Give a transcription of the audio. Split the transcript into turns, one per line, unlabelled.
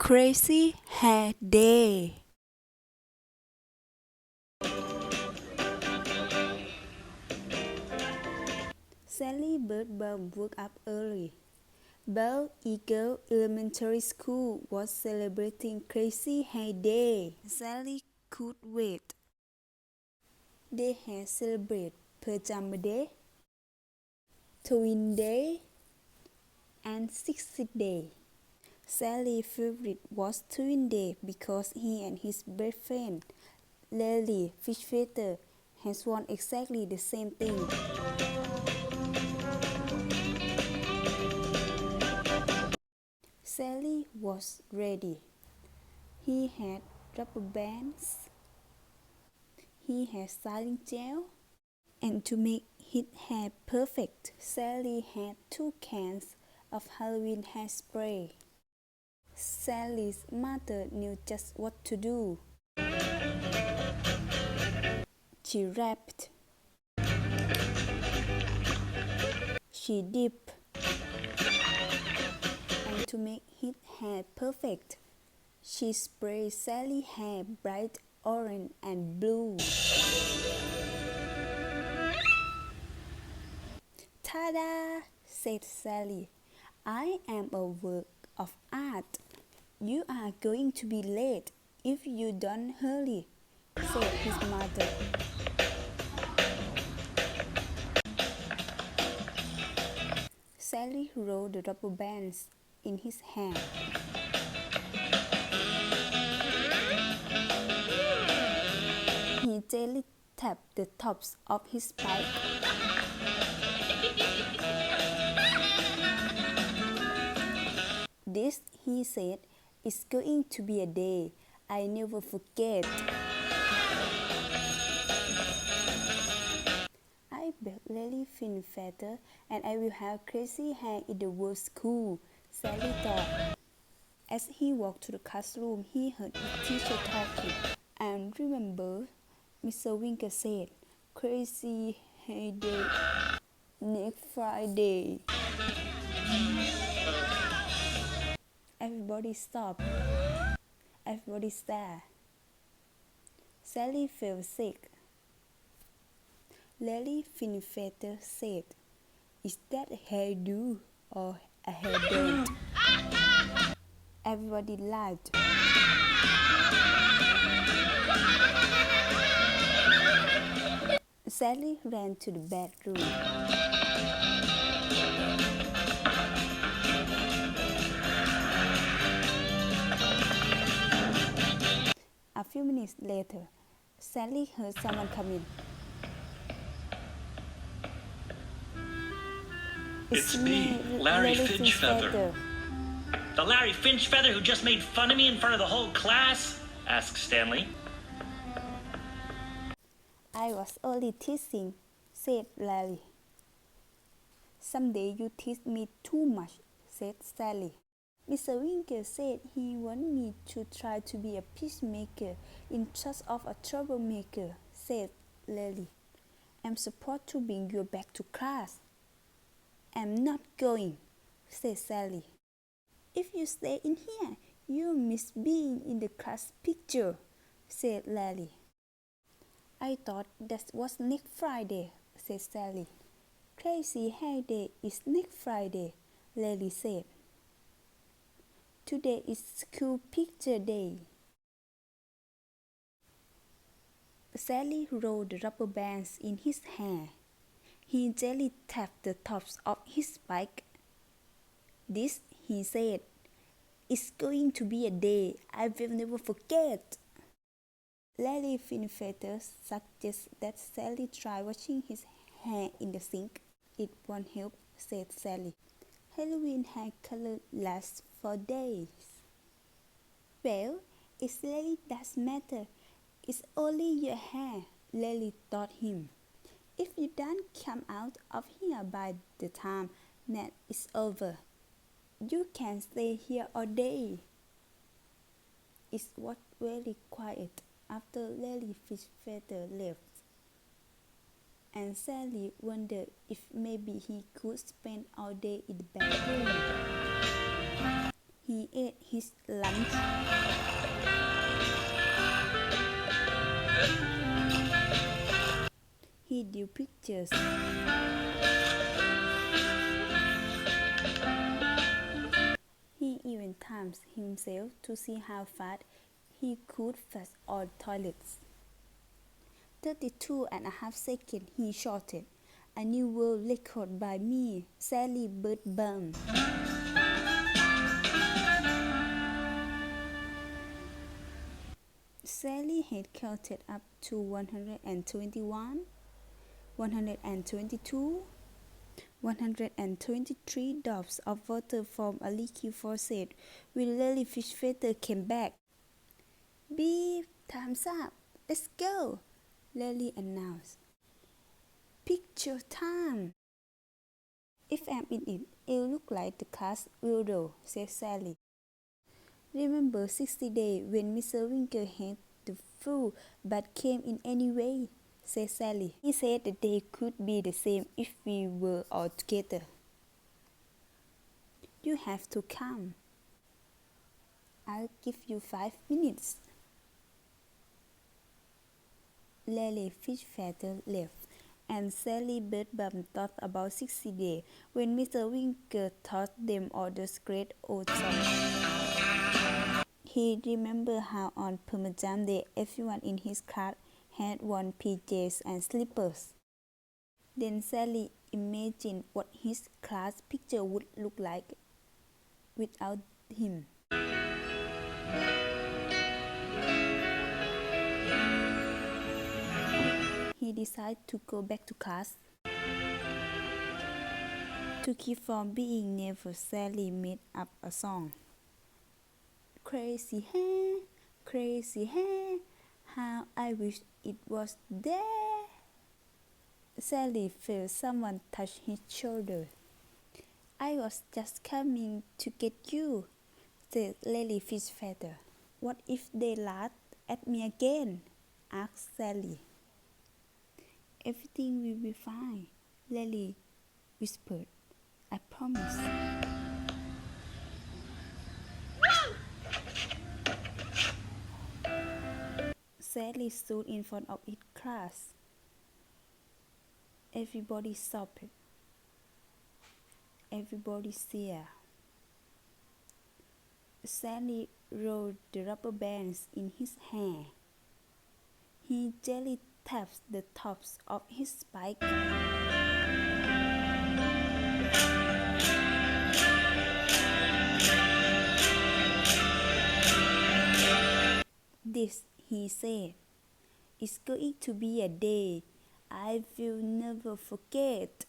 Crazy Hair Day. Sally Birdbaum woke up early. Belle Eagle Elementary School was celebrating Crazy Hair Day. Sally could wait. They had celebrated Pajama Day, Twin Day, and 60 Day. Sally's favorite was Twin Day because he and his best friend, Larry Fishfeather, had worn exactly the same thing. Sally was ready. He had rubber bands, he had styling gel, and to make his hair perfect, Sally had 2 cans of Halloween hairspray. Sally's mother knew just what to do. She wrapped, she dipped, and to make his hair perfect, she sprayed Sally's hair bright orange and blue. "Ta-da!" said Sally. "I am a work of art. You are going to be late if you don't hurry," said his mother. Sally rolled the rubber bands in his hair. He gently tapped the tops of his spike. "This," he said, "is going to be a day I never forget. I built Lily Finfeather and I will have crazy hair in the world school," Sally thought. As he walked to the classroom, he heard his teacher talking. "And remember," Mr. Winkle said, "Crazy Hair Day next Friday." Everybody stopped. Everybody stared. Sally felt sick. Lily Finfeather said, "Is that a hairdo or a hairband?" Everybody laughed. Sally ran to the bedroom. A few minutes later, Sally heard someone come in.
It's me, Larry Finchfeather. The Larry Finchfeather who just made fun of me in front of the whole class? Asked Stanley.
"I was only teasing," said Larry. "Someday you tease me too much," said Sally. "Mr. Winkle said he wanted me to try to be a peacemaker instead of a troublemaker," said Larry. "I'm supposed to bring you back to class." "I'm not going," said Sally. "If you stay in here, you'll miss being in the class picture," said Larry. "I thought that was next Friday," said Sally. "Crazy Hair Day is next Friday," Larry said. "Today is school picture day." Sally rolled the rubber bands in his hair. He gently tapped the tops of his spike. "This," he said, "is going to be a day I will never forget." Larry Finfeather suggested that Sally try washing his hair in the sink. "It won't help," said Sally. "Halloween hair color lasts for days." "Well, it really does matter. It's only your hair," Larry told him. "If you don't come out of here by the time that is over, you can stay here all day." It was very quiet after Larry Fishfeather left, and Sally wondered if maybe he could spend all day in the bedroom. He ate his lunch. He drew pictures. He even timed himself to see how fast he could flush all toilets. 32.5 seconds, he shouted. A new world record by me, Sally Birdbaum. Sally had counted up to 121, 122, 123 drops of water from a leaky faucet when Lily Fishfeather came back. Beep, time's up. Let's go, Lily announced. Picture time. If I'm in it, it'll look like the class weirdo, said Sally. Remember 60 days when Mr. Winkle had the flu but came in anyway, said Sally. He said the day could be the same if we were all together. You have to come. I'll give you 5 minutes. Lily Fishfeather left, and Sally Birdbaum thought about 60 days when Mr. Winkle taught them all those great old songs. He remembered how on Parmesan Day everyone in his class had worn PJs and slippers. Then Sally imagined what his class picture would look like without him. He decided to go back to class. To keep from being nervous, Sally made up a song. Crazy hair, how I wish it was there. Sally felt someone touch his shoulder. I was just coming to get you, said Lily Fishfeather. What if they laughed at me again? Asked Sally. Everything will be fine, Lily whispered. I promise. Sally stood in front of his class. Everybody stopped. Everybody stared. Sally rolled the rubber bands in his hair. He gently tapped the tops of his spike. This, he said, is going to be a day I will never forget.